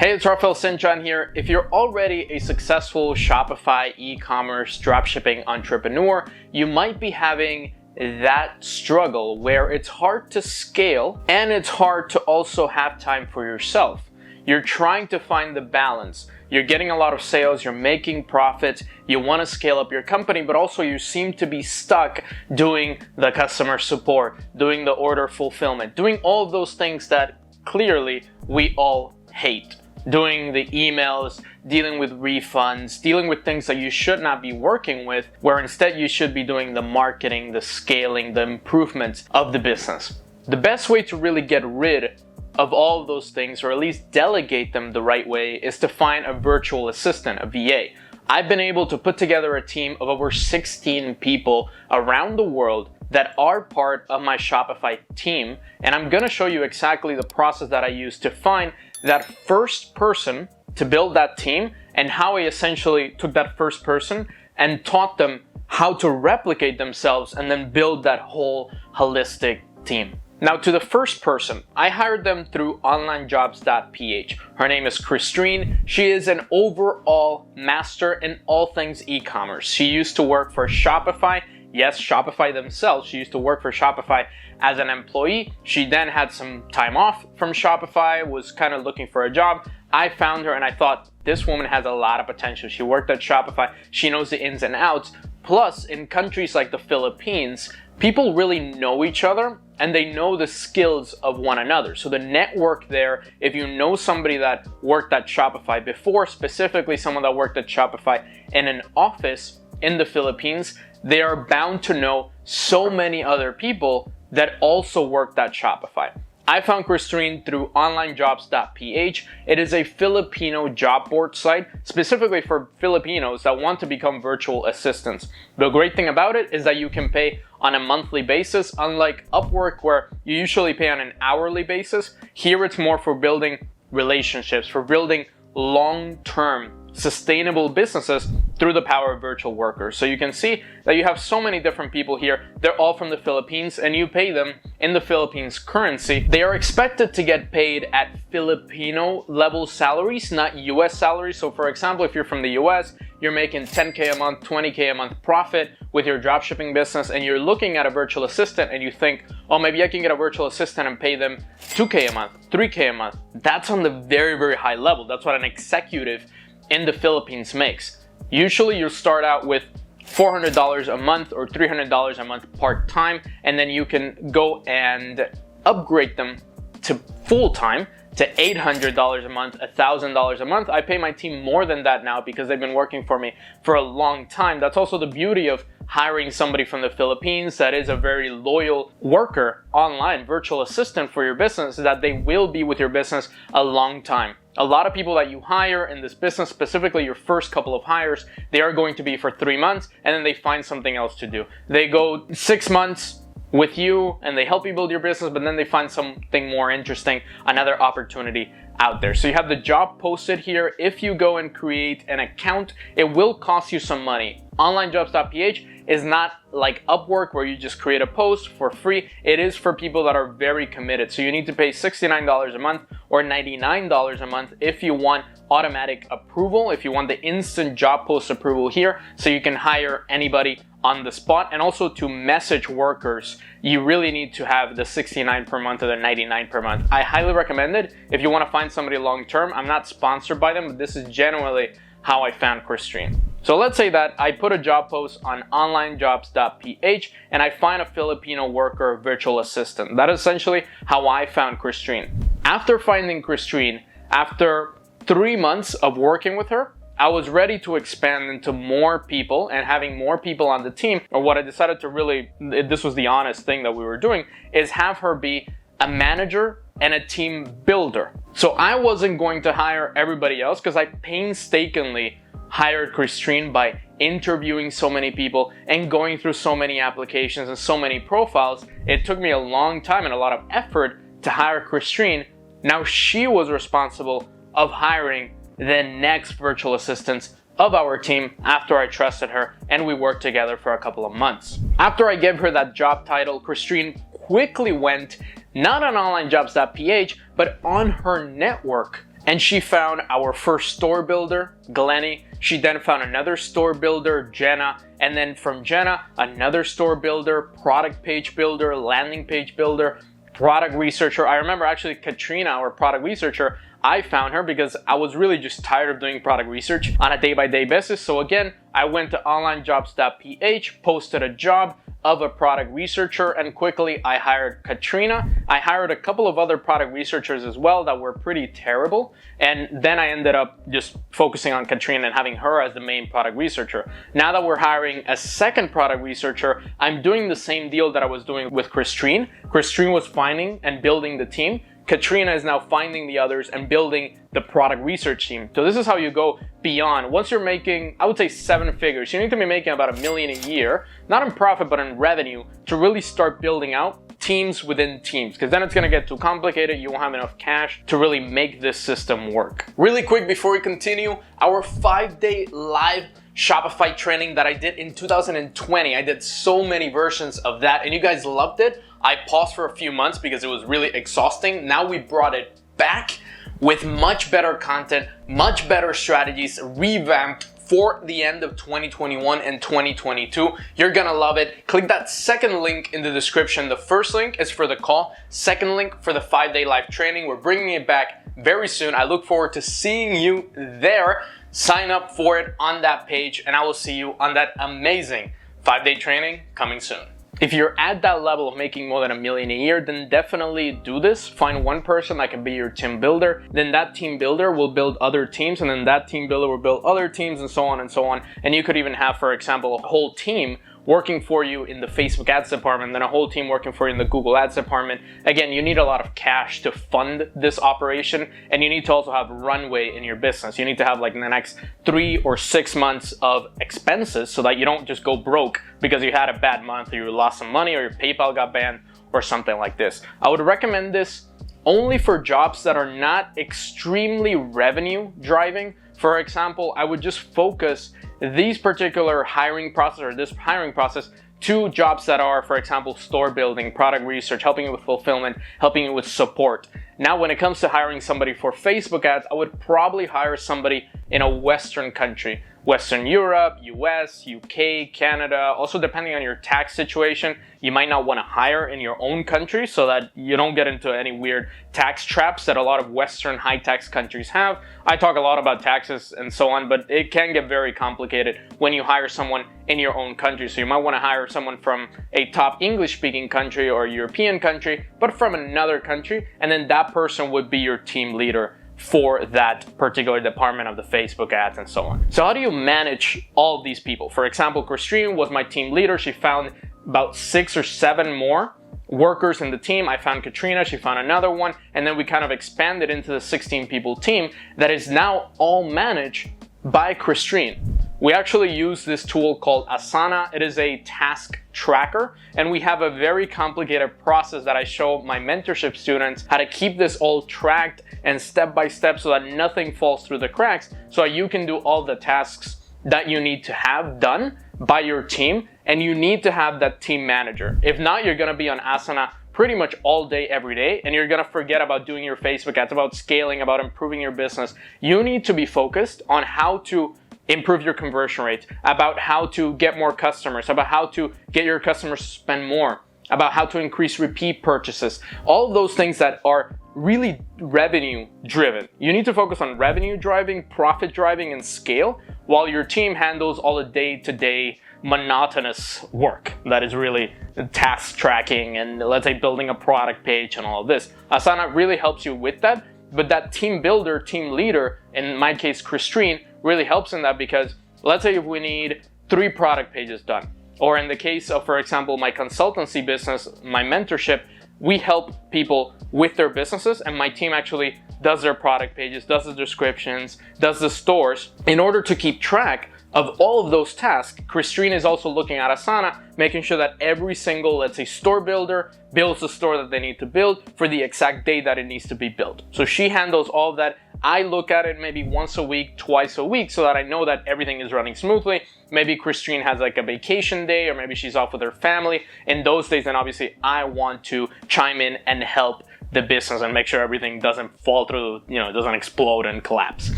Hey, it's Rafael Cintron here. If you're already a successful Shopify e-commerce dropshipping entrepreneur, you might be having that struggle where it's hard to scale and it's hard to also have time for yourself. You're trying to find the balance. You're getting a lot of sales, you're making profits, you want to scale up your company, but also you seem to be stuck doing the customer support, doing the order fulfillment, doing all of those things that clearly we all hate. Doing the emails, dealing with refunds, dealing with things that you should not be working with, where instead you should be doing the marketing, the scaling, the improvements of the business. The best way to really get rid of all of those things, or at least delegate them the right way, is to find a virtual assistant, a VA. I've been able to put together a team of over 16 people around the world that are part of my Shopify team, and I'm gonna show you exactly the process that I use to find that first person to build that team, and how I essentially took that first person and taught them how to replicate themselves and then build that whole holistic team. Now, to the first person, I hired them through onlinejobs.ph. Her name is Christine. She is an overall master in all things e-commerce. She used to work for Shopify. Yes, Shopify themselves. She used to work for Shopify as an employee. She then had some time off from Shopify, was kind of looking for a job. I found her and I thought, this woman has a lot of potential. She worked at Shopify. She knows the ins and outs. Plus, in countries like the Philippines, people really know each other and they know the skills of one another. So the network there, if you know somebody that worked at Shopify before, specifically someone that worked at Shopify in an office in the Philippines, they are bound to know so many other people that also worked at Shopify. I found Christine through onlinejobs.ph. It is a Filipino job board site specifically for Filipinos that want to become virtual assistants. The great thing about it is that you can pay on a monthly basis, unlike Upwork where you usually pay on an hourly basis. Here it's more for building relationships, for building long-term sustainable businesses through the power of virtual workers. So you can see that you have so many different people here. They're all from the Philippines and you pay them in the Philippines currency. They are expected to get paid at Filipino level salaries, not US salaries. So for example, if you're from the US, you're making 10K a month, 20K a month profit with your dropshipping business, and you're looking at a virtual assistant and you think, oh, maybe I can get a virtual assistant and pay them 2K a month, 3K a month. That's on the very, very high level. That's what an executive in the Philippines makes. Usually you start out with $400 a month or $300 a month part-time, and then you can go and upgrade them to full-time to $800 a month, $1,000 a month. I pay my team more than that now because they've been working for me for a long time. That's also the beauty of hiring somebody from the Philippines that is a very loyal worker online, virtual assistant for your business, is that they will be with your business a long time. A lot of people that you hire in this business, specifically your first couple of hires, they are going to be for 3 months and then they find something else to do. They go 6 months with you and they help you build your business, but then they find something more interesting, another opportunity out there. So you have the job posted here. If you go and create an account, it will cost you some money. Onlinejobs.ph is not like Upwork where you just create a post for free. It is for people that are very committed. So you need to pay $69 a month or $99 a month if you want automatic approval, if you want the instant job post approval here, so you can hire anybody on the spot. And also to message workers, you really need to have the $69 per month or the $99 per month. I highly recommend it if you want to find somebody long term. I'm not sponsored by them, but this is generally how I found Christine. So let's say that I put a job post on onlinejobs.ph and I find a Filipino worker virtual assistant. That is essentially how I found Christine. After finding Christine, after 3 months of working with her, I was ready to expand into more people and having more people on the team. Or what I decided to really, this was the honest thing that we were doing, is have her be a manager and a team builder. So I wasn't going to hire everybody else because I painstakingly hired Christine by interviewing so many people and going through so many applications and so many profiles. It took me a long time and a lot of effort to hire Christine. Now she was responsible of hiring the next virtual assistants of our team after I trusted her and we worked together for a couple of months. After I gave her that job title, Christine quickly went not on onlinejobs.ph, but on her network And she found our first store builder, Glenny. She then found another store builder, Jenna. And then from Jenna, another store builder, product page builder, landing page builder, product researcher. I remember actually Katrina, our product researcher, I found her because I was really just tired of doing product research on a day-by-day basis. So again, I went to onlinejobs.ph, posted a job of a product researcher, and quickly I hired Katrina. I hired a couple of other product researchers as well that were pretty terrible. And then I ended up just focusing on Katrina and having her as the main product researcher. Now that we're hiring a second product researcher, I'm doing the same deal that I was doing with Christine. Christine was finding and building the team. Katrina is now finding the others and building the product research team. So this is how you go beyond. Once you're making, I would say 7 figures, you need to be making about $1 million a year, not in profit, but in revenue, to really start building out teams within teams, because then it's gonna get too complicated. You won't have enough cash to really make this system work. Really quick before we continue, our 5-day live Shopify training that I did in 2020. I did so many versions of that and you guys loved it. I paused for a few months because it was really exhausting. Now we brought it back with much better content, much better strategies, revamped for the end of 2021 and 2022. You're gonna love it. Click that second link in the description. The first link is for the call, second link for the 5-day live training. We're bringing it back very soon. I look forward to seeing you there. Sign up for it on that page and I will see you on that amazing 5-day training coming soon. If you're at that level of making more than $1 million a year, then definitely do this. Find one person that can be your team builder. Then that team builder will build other teams, and then that team builder will build other teams, and so on and so on. And you could even have, for example, a whole team working for you in the Facebook ads department, then a whole team working for you in the Google ads department. Again, you need a lot of cash to fund this operation, and you need to also have runway in your business. You need to have like in the next 3 or 6 months of expenses so that you don't just go broke because you had a bad month or you lost some money or your PayPal got banned or something like this. I would recommend this only for jobs that are not extremely revenue driving. For example, I would just focus these particular hiring process or this hiring process to jobs that are, for example, store building, product research, helping you with fulfillment, helping you with support. Now, when it comes to hiring somebody for Facebook ads, I would probably hire somebody in a Western country. Western Europe, US, UK, Canada. Also, depending on your tax situation, you might not want to hire in your own country so that you don't get into any weird tax traps that a lot of Western high tax countries have. I talk a lot about taxes and so on, but it can get very complicated when you hire someone in your own country. So you might want to hire someone from a top English speaking country or European country, but from another country, and then that person would be your team leader for that particular department of the Facebook ads and so on. So how do you manage all of these people? For example, Christine was my team leader. She found about 6 or 7 more workers in the team. I found Katrina, she found another one, and then we kind of expanded into the 16 people team that is now all managed by Christine. We actually use this tool called Asana. It is a task tracker, and we have a very complicated process that I show my mentorship students how to keep this all tracked and step by step so that nothing falls through the cracks, so that you can do all the tasks that you need to have done by your team, and you need to have that team manager. If not, you're gonna be on Asana pretty much all day, every day, and you're gonna forget about doing your Facebook ads, about scaling, about improving your business. You need to be focused on how to improve your conversion rate, about how to get more customers, about how to get your customers to spend more, about how to increase repeat purchases, all of those things that are really revenue driven. You need to focus on revenue driving, profit driving, and scale, while your team handles all the day-to-day monotonous work that is really task tracking and, let's say, building a product page and all of this. Asana really helps you with that, but that team builder, team leader, in my case, Christine, really helps in that, because let's say if we need 3 product pages done, or in the case of, for example, my consultancy business, my mentorship, we help people with their businesses, and my team actually does their product pages, does the descriptions, does the stores. In order to keep track of all of those tasks, Christine is also looking at Asana, making sure that every single, let's say, store builder builds the store that they need to build for the exact day that it needs to be built. So she handles all of that. I look at it maybe once a week, twice a week, so that I know that everything is running smoothly. Maybe Christine has like a vacation day, or maybe she's off with her family. In those days, then obviously I want to chime in and help the business and make sure everything doesn't fall through, doesn't explode and collapse.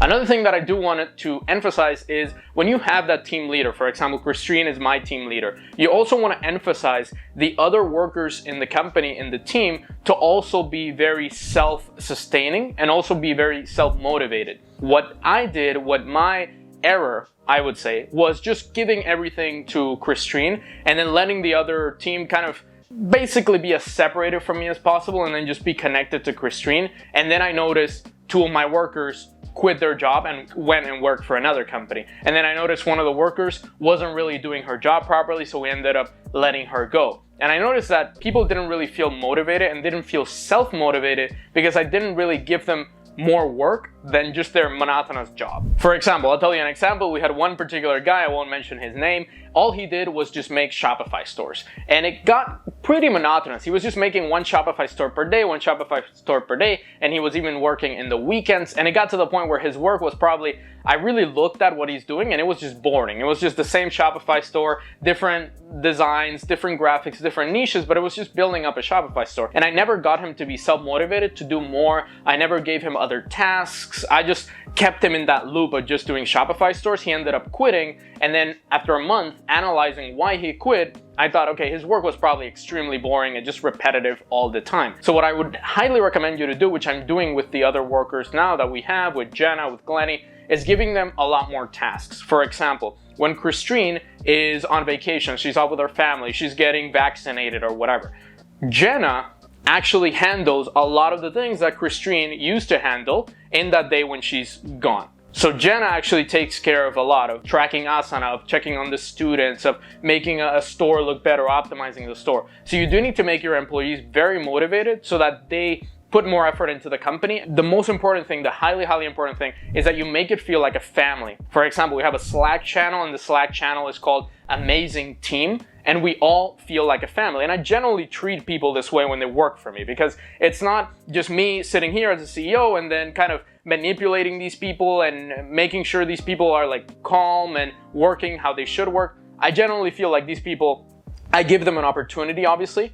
Another thing that I do want to emphasize is when you have that team leader, for example, Christine is my team leader, you also want to emphasize the other workers in the company, in the team, to also be very self-sustaining and also be very self-motivated. What my error, I would say, was just giving everything to Christine and then letting the other team kind of basically be as separated from me as possible and then just be connected to Christine. And then I noticed two of my workers quit their job and went and worked for another company. And then I noticed one of the workers wasn't really doing her job properly, so we ended up letting her go. And I noticed that people didn't really feel motivated and didn't feel self-motivated because I didn't really give them more work than just their monotonous job. For example, I'll tell you an example. We had one particular guy, I won't mention his name. All he did was just make Shopify stores. And it got pretty monotonous. He was just making one Shopify store per day, and he was even working in the weekends. And it got to the point where his work was probably, I really looked at what he's doing and it was just boring. It was just the same Shopify store, different designs, different graphics, different niches, but it was just building up a Shopify store. And I never got him to be self-motivated to do more. I never gave him other tasks. I just kept him in that loop of just doing Shopify stores. He ended up quitting. And then after a month analyzing why he quit, I thought, okay, his work was probably extremely boring and just repetitive all the time. So what I would highly recommend you to do, which I'm doing with the other workers now that we have, with Jenna, with Glennie, is giving them a lot more tasks. For example, when Christine is on vacation, she's off with her family, she's getting vaccinated or whatever, Jenna actually handles a lot of the things that Christine used to handle in that day when she's gone. So Jenna actually takes care of a lot of tracking asana, of checking on the students, of making a store look better, optimizing the store. So you do need to make your employees very motivated so that they put more effort into the company. The most important thing, the highly important thing, is that you make it feel like a family. For example, we have a Slack channel, and the Slack channel is called Amazing Team, and we all feel like a family. And I generally treat people this way when they work for me, because it's not just me sitting here as a CEO and then kind of manipulating these people and making sure these people are like calm and working how they should work. I generally feel like these people, I give them an opportunity, obviously,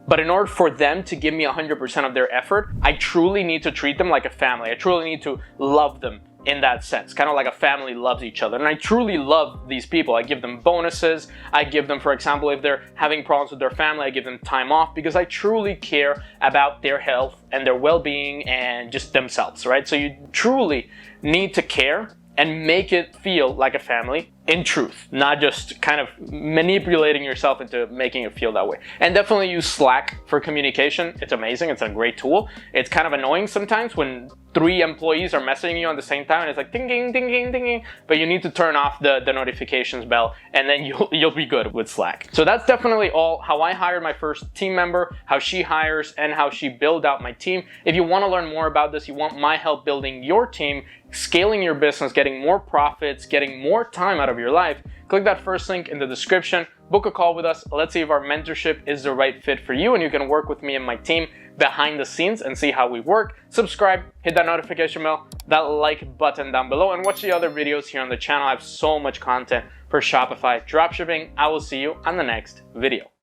but in order for them to give me 100% of their effort, I truly need to treat them like a family. I truly need to love them in that sense, kind of like a family loves each other. And I truly love these people. I give them bonuses. I give them, for example, if they're having problems with their family, I give them time off because I truly care about their health and their well-being and just themselves, right? So you truly need to care and make it feel like a family in truth, not just kind of manipulating yourself into making it feel that way. And definitely use Slack for communication. It's amazing. It's a great tool. It's kind of annoying sometimes when 3 employees are messaging you at the same time and it's like ding, ding, ding, ding, ding, but you need to turn off the notifications bell and then you'll be good with Slack. So that's definitely all how I hired my first team member, how she hires, and how she built out my team. If you want to learn more about this, you want my help building your team, scaling your business, getting more profits, getting more time out of your life, click that first link in the description, book a call with us. Let's see if our mentorship is the right fit for you and you can work with me and my team behind the scenes and see how we work. Subscribe, hit that notification bell, that like button down below, and watch the other videos here on the channel. I have so much content for Shopify dropshipping. I will see you on the next video.